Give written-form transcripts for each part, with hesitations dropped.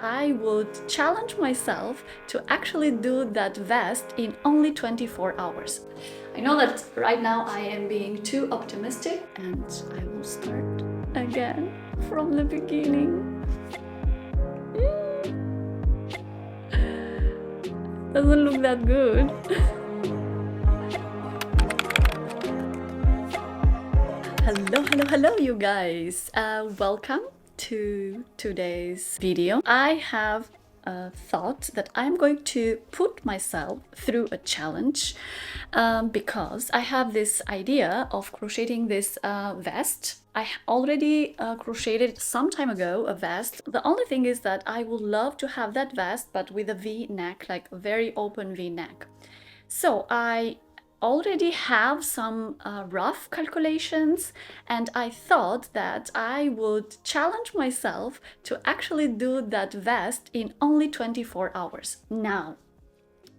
I would challenge myself to actually do that vest in only 24 hours. I know that right now I am being too optimistic, and I will start again from the beginning. Doesn't look that good. Hello, you guys. Welcome to today's video. I have thought that I'm going to put myself through a challenge because I have this idea of crocheting this vest. I already crocheted some time ago a vest. The only thing is that I would love to have that vest but with a V-neck, like a very open V-neck. So I already have some rough calculations, and I thought that I would challenge myself to actually do that vest in only 24 hours. Now,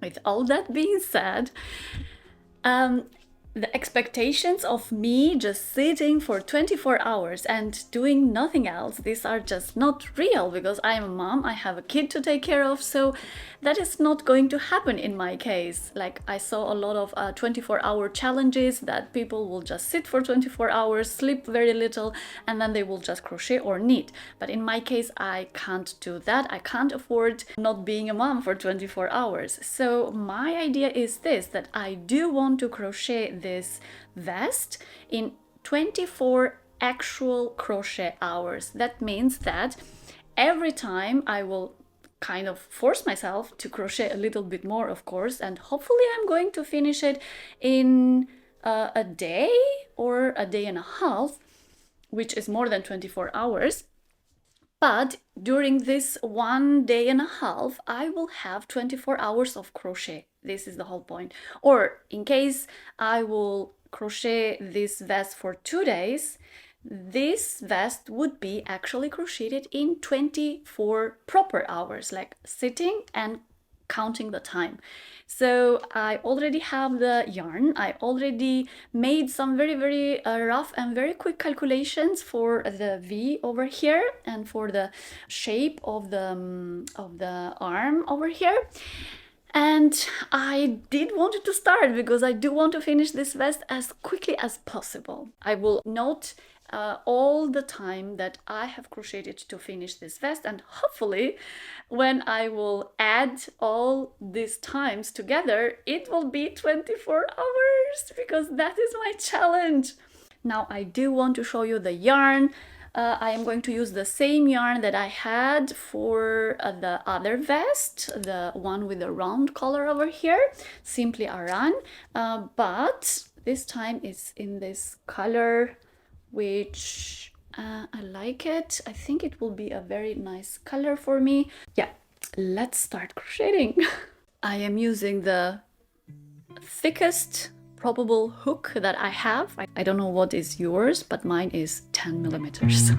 with all that being said, the expectations of me just sitting for 24 hours and doing nothing else, these are just not real because I am a mom, I have a kid to take care of, so that is not going to happen in my case. Like, I saw a lot of 24-hour challenges that people will just sit for 24 hours, sleep very little, and then they will just crochet or knit. But in my case, I can't do that. I can't afford not being a mom for 24 hours. So my idea is this, that I do want to crochet this vest in 24 actual crochet hours. That means that every time I will kind of force myself to crochet a little bit more, of course, and hopefully I'm going to finish it in a day or a day and a half, which is more than 24 hours. But during this 1 day and a half, I will have 24 hours of crochet. This is the whole point. Or in case I will crochet this vest for 2 days, this vest would be actually crocheted in 24 proper hours, like sitting and counting the time. So I already have the yarn. I already made some very rough and very quick calculations for the V over here and for the shape of the arm over here. And I did want it to start because I do want to finish this vest as quickly as possible. I will note all the time that I have crocheted to finish this vest, and hopefully when I will add all these times together, it will be 24 hours because that is my challenge. Now I do want to show you the yarn. I am going to use the same yarn that I had for the other vest, the one with the round collar over here, Simply Aran, but this time it's in this color, which I like it. I think it will be a very nice color for me. Yeah, let's start crocheting. I am using the thickest probable hook that I have. I don't know what is yours, but mine is 10 millimeters.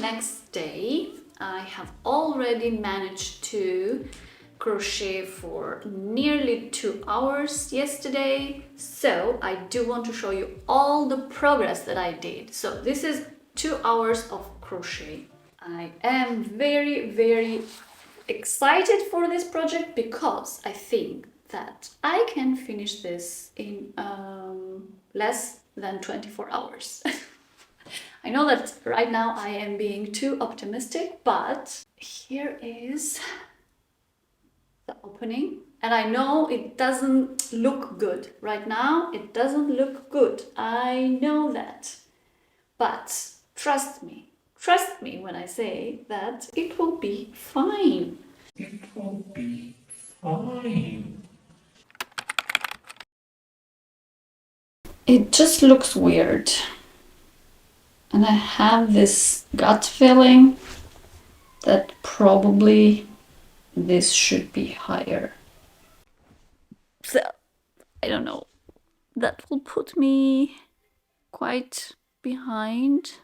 Next day, I have already managed to crochet for nearly 2 hours yesterday, so I do want to show you all the progress that I did. So this is 2 hours of crochet. I am very excited for this project because I think that I can finish this in less than 24 hours. I know that right now I am being too optimistic, but here is the opening. And I know it doesn't look good. Right now, it doesn't look good. I know that. But trust me when I say that it will be fine. It will be fine. It just looks weird. And I have this gut feeling that probably this should be higher. So, I don't know. That will put me quite behind.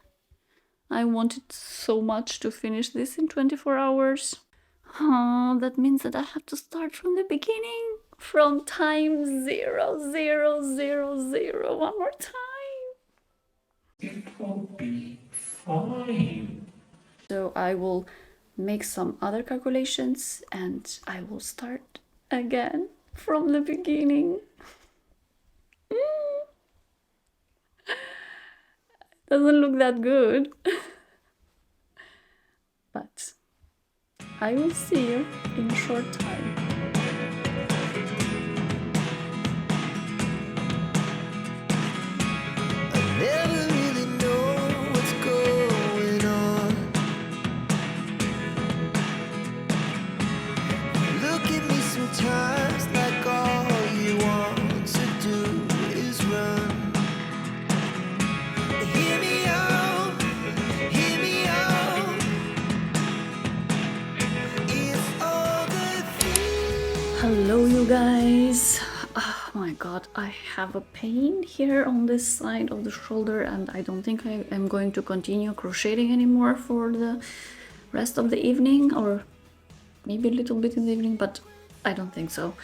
I wanted so much to finish this in 24 hours. That means that I have to start from the beginning, from time 0000. One more time. It will be fine. So I will make some other calculations and I will start again from the beginning. Doesn't look that good. But I will see you in a short time. I never really know what's going on. You look at me sometimes like all you want to do is run. Hear me out, hear me out. If all the things. Hello, you guys. Oh my god, I have a pain here on this side of the shoulder and I don't think I am going to continue crocheting anymore for the rest of the evening, or maybe a little bit in the evening, but I don't think so.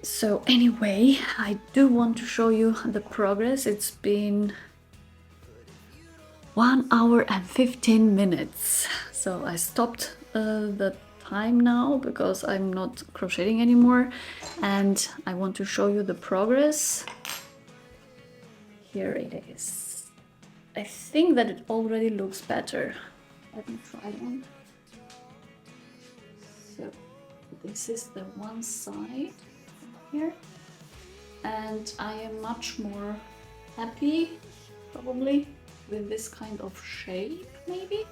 So anyway, I do want to show you the progress. It's been 1 hour and 15 minutes. So I stopped the time now because I'm not crocheting anymore and I want to show you the progress. Here it is. I think that it already looks better. Let me try one. So this is the one side here and I am much more happy probably with this kind of shape, maybe.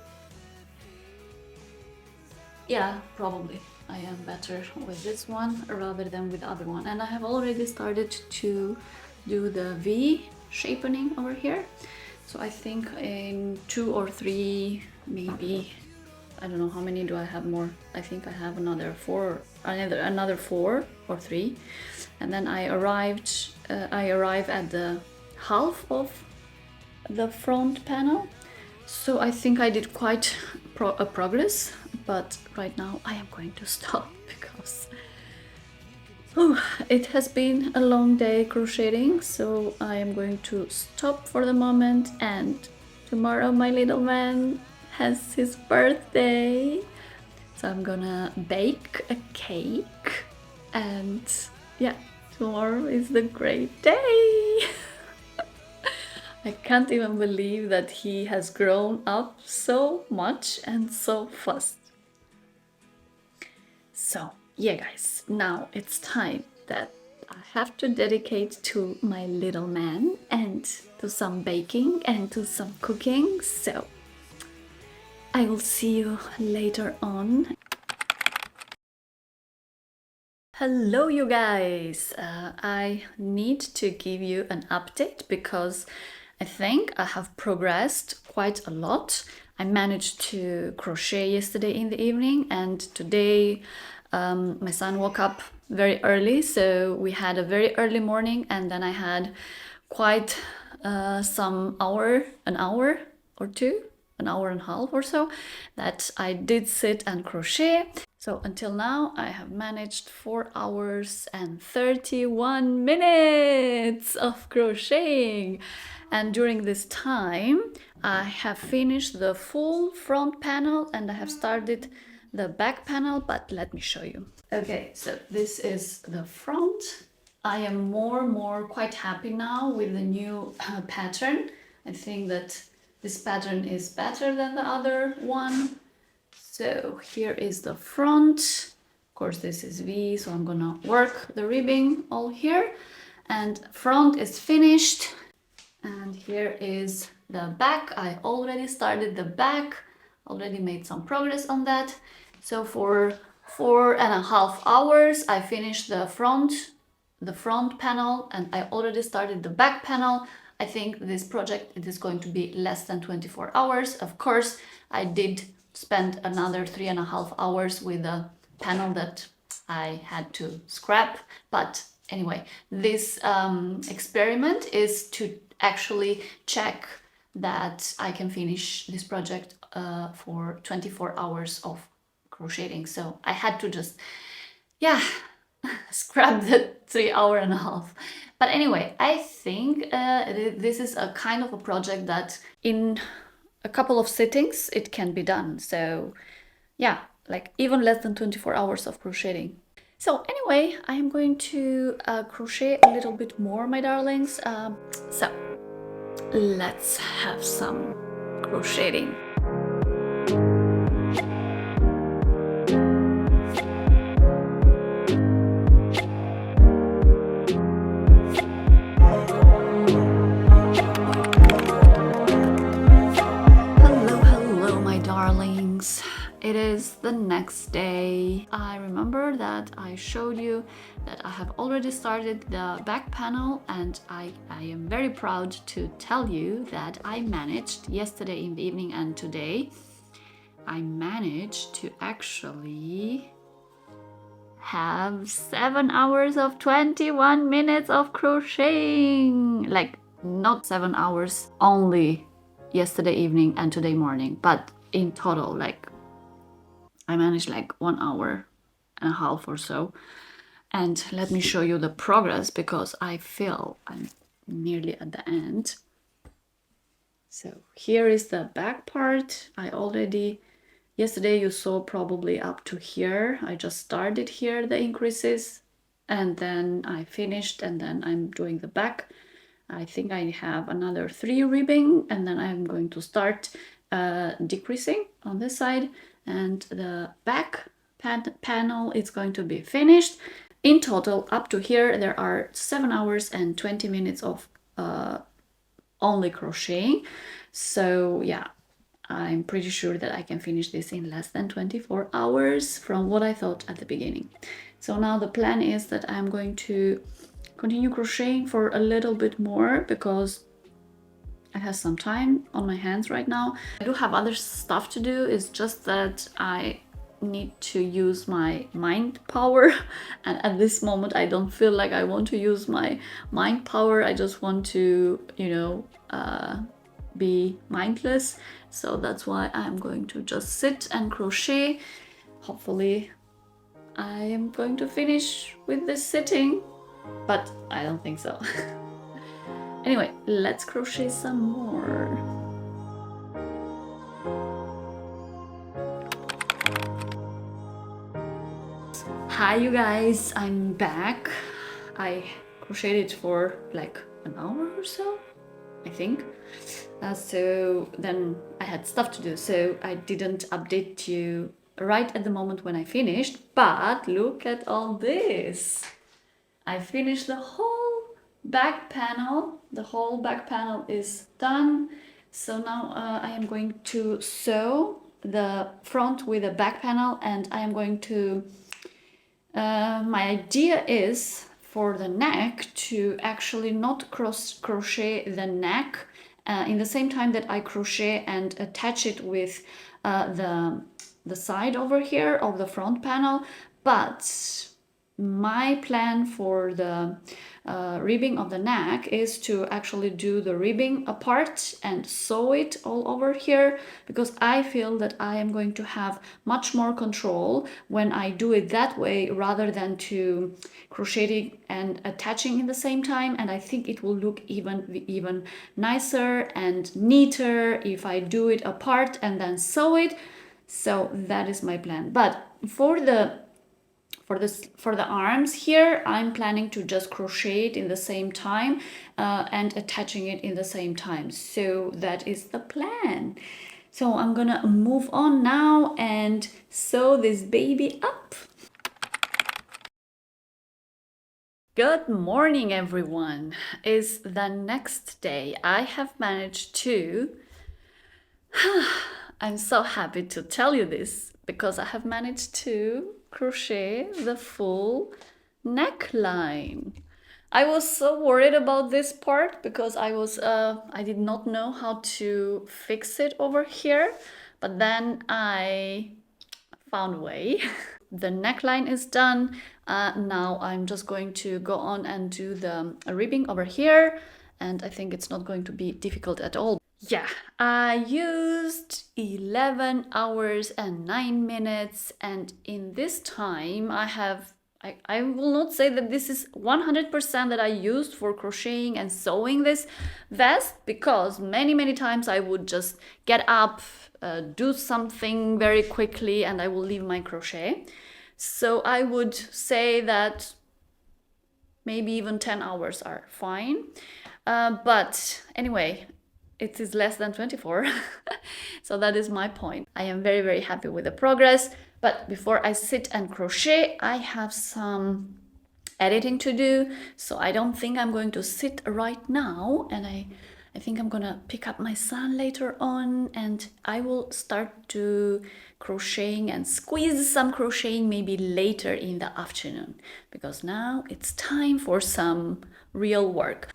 Yeah, probably I am better with this one rather than with the other one. And I have already started to do the V shaping over here. So I think in 2 or 3, maybe, I don't know how many do I have more. I think I have another 4 or 3. And then I arrive at the half of the front panel. So I think I did quite a progress, but right now I am going to stop because it has been a long day crocheting, so I am going to stop for the moment. And tomorrow my little man has his birthday, so I'm gonna bake a cake and yeah, tomorrow is the great day. I can't even believe that he has grown up so much and so fast. So yeah guys, now it's time that I have to dedicate to my little man and to some baking and to some cooking. So I will see you later on. Hello you guys! I need to give you an update because I think I have progressed quite a lot. I managed to crochet yesterday in the evening and today my son woke up very early, so we had a very early morning and then I had quite an hour or two, an hour and a half or so that I did sit and crochet. So until now I have managed 4 hours and 31 minutes of crocheting. And during this time I have finished the full front panel and I have started the back panel, but let me show you. Okay, so this is the front. I am more quite happy now with the new pattern. I think that this pattern is better than the other one. So here is the front course, this is V, so I'm gonna work the ribbing all here. And front is finished. And here is the back. I already started the back, already made some progress on that. So for 4.5 hours, I finished the front panel, and I already started the back panel. I think this project it is going to be less than 24 hours. Of course, I did spend another 3.5 hours with a panel that I had to scrap. But anyway, this experiment is to actually check that I can finish this project for 24 hours of crocheting. So I had to just, yeah, scrap the 3.5 hours. But anyway, I think this is a kind of a project that in a couple of sittings it can be done. So yeah, like even less than 24 hours of crocheting. So anyway, I am going to crochet a little bit more, my darlings. So let's have some crocheting. It is the next day. I remember that I showed you that I have already started the back panel, and I am very proud to tell you that I managed yesterday in the evening and today I managed to actually have 7 hours of 21 minutes of crocheting. Like not 7 hours only yesterday evening and today morning, but in total, like I managed like 1.5 hours or so. And let me show you the progress, because I feel I'm nearly at the end. So here is the back part. I already, yesterday you saw probably up to here. I just started here, the increases, and then I finished, and then I'm doing the back. I think I have another 3 ribbing, and then I'm going to start decreasing on this side. And the back panel is going to be finished. In total, up to here, there are 7 hours and 20 minutes of only crocheting. So yeah, I'm pretty sure that I can finish this in less than 24 hours from what I thought at the beginning. So now the plan is that I'm going to continue crocheting for a little bit more, because I have some time on my hands right now. I do have other stuff to do. It's just that I need to use my mind power, and at this moment I don't feel like I want to use my mind power. I just want to, you know, be mindless. So that's why I'm going to just sit and crochet. Hopefully I am going to finish with this sitting, but I don't think so. Anyway, let's crochet some more. Hi you guys, I'm back. I crocheted for like an hour or so, I think. So then I had stuff to do, so I didn't update you right at the moment when I finished, but look at all this. I finished the whole back panel. The whole back panel is done. So now I am going to sew the front with the back panel, and I am going to my idea is for the neck to actually not crochet the neck in the same time that I crochet and attach it with the side over here of the front panel, but my plan for the ribbing of the neck is to actually do the ribbing apart and sew it all over here, because I feel that I am going to have much more control when I do it that way rather than to crocheting and attaching in the same time. And I think it will look even nicer and neater if I do it apart and then sew it. So that is my plan. But for the arms here, I'm planning to just crochet it in the same time and attaching it in the same time. So that is the plan. So I'm gonna move on now and sew this baby up. Good morning, everyone. Is the next day. I have managed to. I'm so happy to tell you this because I have managed to crochet the full neckline. I was so worried about this part because I did not know how to fix it over here, but then I found a way. The neckline is done. Now I'm just going to go on and do the ribbing over here, and I think it's not going to be difficult at all. Yeah, I used 11 hours and 9 minutes, and in this time I will not say that this is 100% that I used for crocheting and sewing this vest, because many times I would just get up, do something very quickly, and I will leave my crochet. So I would say that maybe even 10 hours are fine. But anyway, it is less than 24. So that is my point. I am very happy with the progress. But before I sit and crochet, I have some editing to do. So I don't think I'm going to sit right now, and I think I'm gonna pick up my son later on, and I will start to crocheting and squeeze some crocheting maybe later in the afternoon, because now it's time for some real work.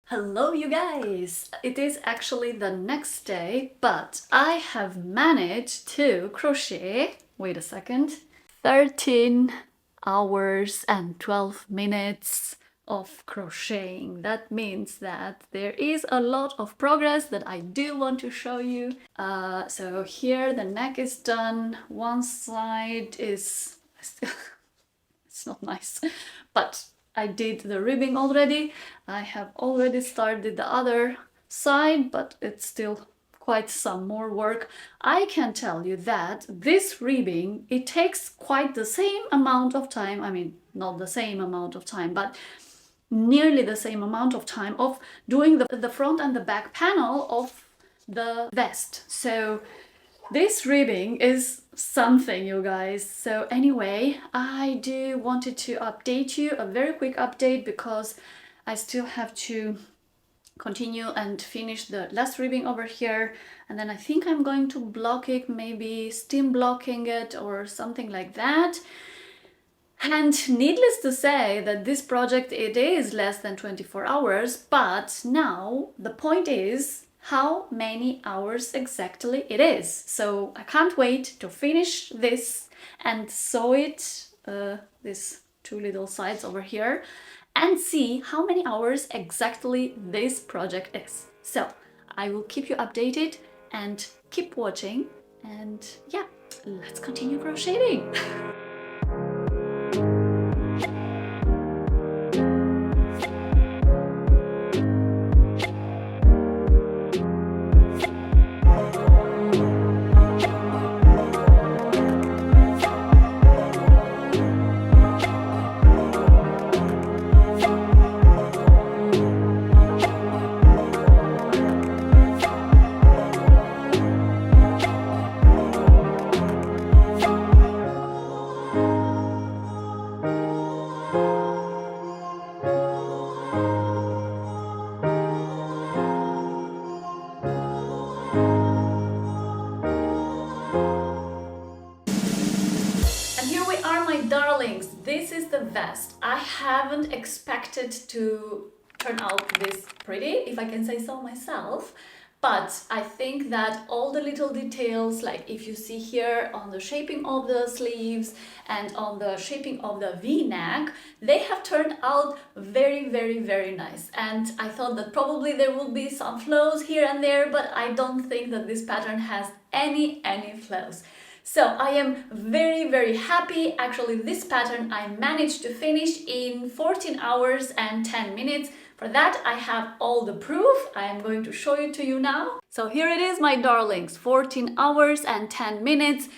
Hello, you guys! It is actually the next day, but I have managed to crochet, wait a second, 13 hours and 12 minutes of crocheting. That means that there is a lot of progress that I do want to show you. So here the neck is done. One side is it's not nice, but I did the ribbing already. I have already started the other side, but it's still quite some more work. I can tell you that this ribbing, it takes quite the same amount of time. I mean, not the same amount of time, but nearly the same amount of time of doing the front and the back panel of the vest. So this ribbing is something, you guys. So anyway, I do wanted to update you, a very quick update, because I still have to continue and finish the last ribbing over here, and then I think I'm going to block it, maybe steam blocking it or something like that. And needless to say that this project, it is less than 24 hours, but now the point is how many hours exactly it is. So I can't wait to finish this and sew it, these two little sides over here, and see how many hours exactly this project is. So I will keep you updated and keep watching, and yeah, let's continue crocheting. Darlings, this is the vest. I haven't expected to turn out this pretty, if I can say so myself, but I think that all the little details, like if you see here on the shaping of the sleeves and on the shaping of the V-neck, they have turned out very nice. And I thought that probably there will be some flows here and there, but I don't think that this pattern has any flows. So I am very happy. Actually, this pattern I managed to finish in 14 hours and 10 minutes. For that, I have all the proof. I am going to show it to you now. So here it is, my darlings, 14 hours and 10 minutes.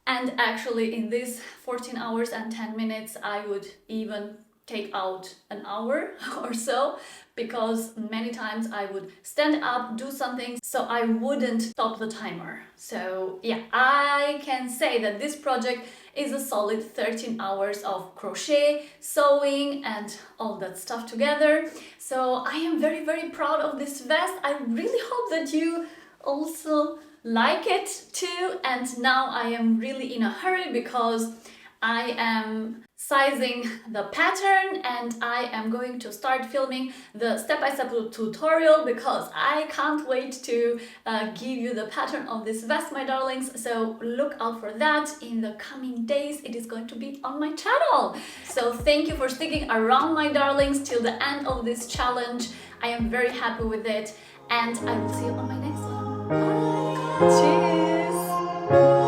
And actually in this 14 hours and 10 minutes, I would even take out an hour or so, because many times I would stand up, do something, so I wouldn't stop the timer. So yeah, I can say that this project is a solid 13 hours of crochet, sewing and all that stuff together. So I am very, very proud of this vest. I really hope that you also like it too. And now I am really in a hurry because I am sizing the pattern and I am going to start filming the step-by-step tutorial because I can't wait to give you the pattern of this vest, my darlings. So look out for that in the coming days. It is going to be on my channel. So thank you for sticking around, my darlings, till the end of this challenge. I am very happy with it and I will see you on my next one. Bye! Tschüss!